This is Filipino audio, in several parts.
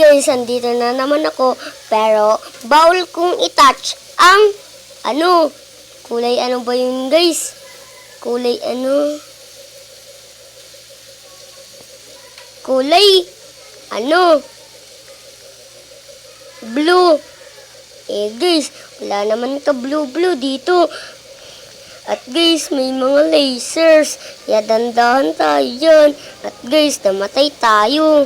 guys, andito na naman ako. Pero, bawal kong i-touch ang, kulay ano ba yun guys? Kulay blue. Guys, wala naman ka blue dito. At guys, may mga lasers. Kaya dandahan tayo dyan. At guys, namatay tayo.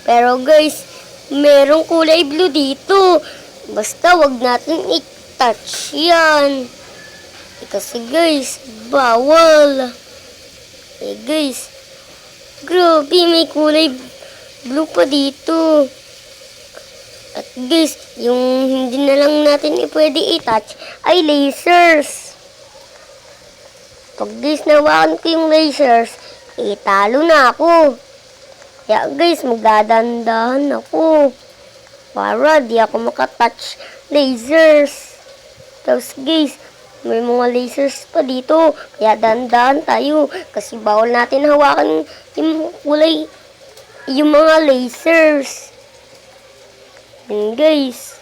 Pero guys, merong kulay blue dito. Basta wag natin i-touch yan. Kasi guys, bawal. Guys, grabe, may kulay blue pa dito. At guys, yung hindi na lang natin pwede i-touch ay lasers. Pag guys, nawakan ko yung lasers, talo na ako. Kaya guys, magdadandahan ako para di ako makatouch lasers. Tapos guys, may mga lasers pa dito. Kaya dandahan tayo. Kasi bawal natin hawakan yung kulay, yung mga lasers. And guys,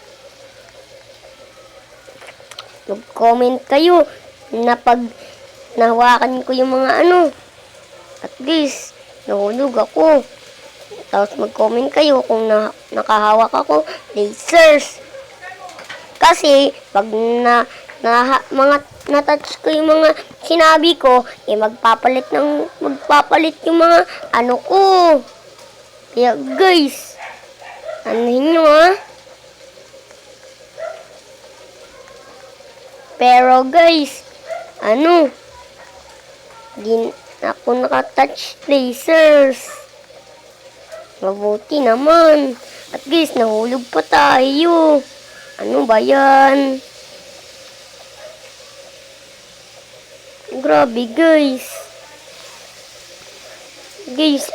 mag-comment kayo na pag nahawakan ko yung mga At guys, nahulog ako. Tapos mag-comment kayo kung nakahawak ako lasers. Kasi pag na-touch ko yung mga sinabi ko, magpapalit yung mga ko. Kaya guys, anuhin nyo Pero guys, di ako nakatouch lasers. Mabuti naman. At guys, nahulog pa tayo. Ano ba yan? Grabe guys. Guys,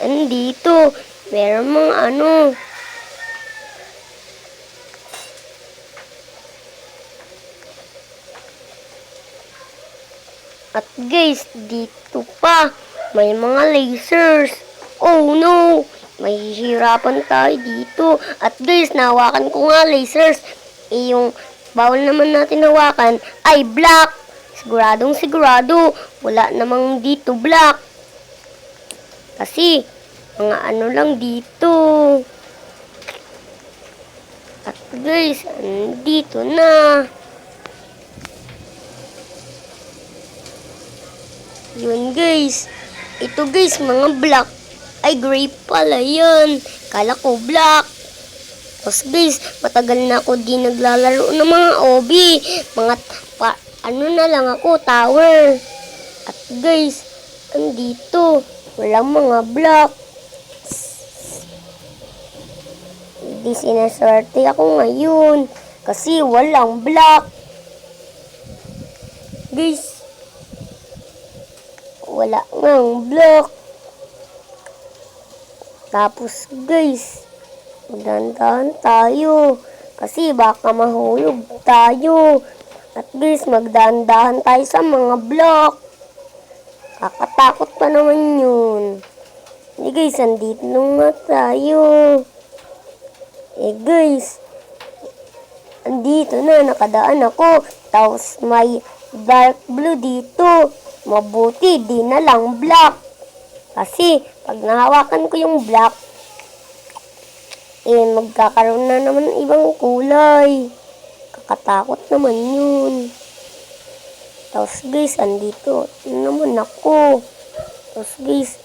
andito. Meron mga At guys, dito pa. May mga lasers. Oh no! Mahihirapan tayo dito. At guys, nahawakan ko nga lasers. Yung bawal naman natin hawakan ay black. Siguradong sigurado. Wala namang dito black. Kasi, mga lang dito. At guys, andito na. Yun guys. Ito guys, mga black. Ay, gray pala yan. Kala ko black. Tapos guys, matagal na ako di naglalaro ng mga OB. Na lang ako, tower. At guys, andito. Walang mga black. Hindi sinaswerte ako ngayon. Kasi walang black. Guys, wala ngang black. Tapos guys, magdandahan tayo. Kasi baka mahulog tayo. At guys, magdandahan tayo sa mga block. Kakatakot pa naman yun. Hindi guys, andito na tayo. Guys, andito na, nakadaan ako. Tapos may dark blue dito. Mabuti, di na lang black. Kasi, pag nahawakan ko yung black, magkakaroon na naman ng ibang kulay. Kakatakot naman yun. Tapos guys, andito naman ako. Tapos guys,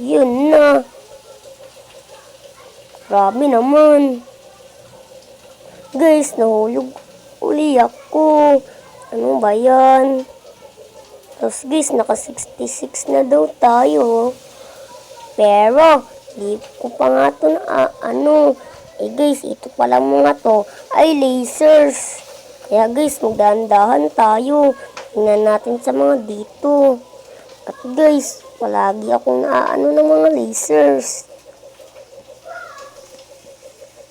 yun na. Grabe naman. Guys, nahulog uli ako. Ano ba yan? Tapos guys, naka 66 na daw tayo. Pero, di ko pa nga ito na guys, ito pala mga to ay lasers. Kaya guys, magdahan-dahan tayo. Tingnan natin sa mga dito. At guys, palagi akong ng mga lasers.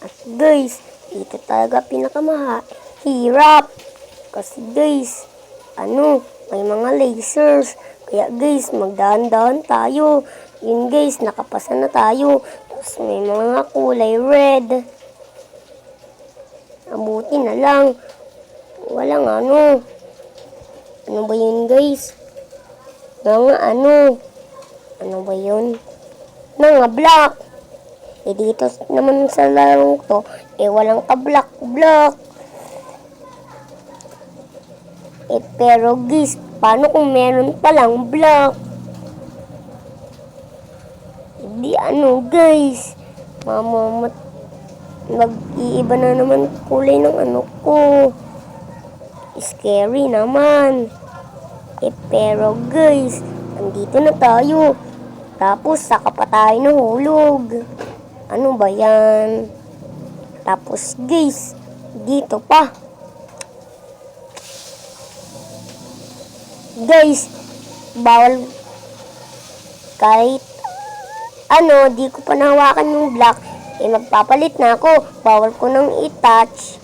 At guys, ito talaga pinakamahirap. Kasi guys, may mga lasers. Kaya guys, magdahan-dahan tayo. Yun guys, nakapasa na tayo. Tapos may mga kulay red. Abuti na lang. Walang ano. Ano ba yun, guys? Mga ano. Ano ba yun? Mga black. Dito naman sa larong to, walang ka-black-black. Pero guys, paano kung meron palang black? Hindi ano, guys. Mag-iiba na naman kulay ng ano ko. Scary naman. Pero guys, andito na tayo. Tapos saka pa tayo nahulog. Ano ba yan? Tapos guys, dito pa. Guys, bawal kahit ano, di ko pa nahawakan yung black. Magpapalit na ako. Bawal ko nang i-touch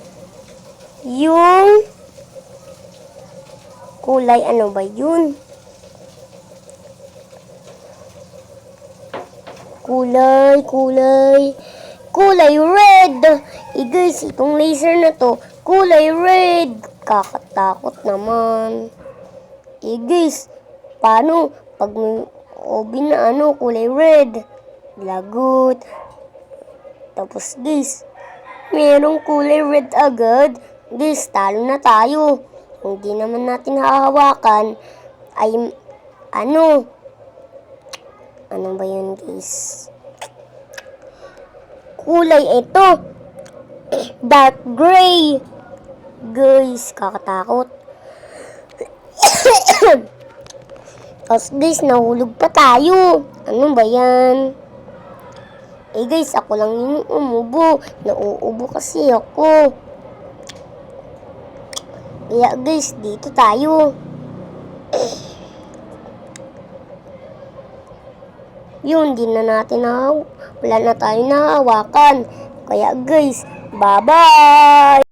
yung kulay. Ano ba yun? Kulay red. Guys, itong laser na to, kulay red. Kakatakot naman. Guys, paano pag may obi na ano, kulay red? Lagot. Tapos guys, merong kulay red agad. Guys, talo na tayo. Hindi naman natin hahawakan ay ano ba yun, guys? Kulay ito. Dark gray. Guys, kakatakot. Tapos guys, nahulog pa tayo. Ano ba yan? Guys, ako lang yung umubo. Nauubo kasi ako. Kaya guys, dito tayo. Yun, di na natin wala na tayo nahawakan. Kaya guys, bye-bye!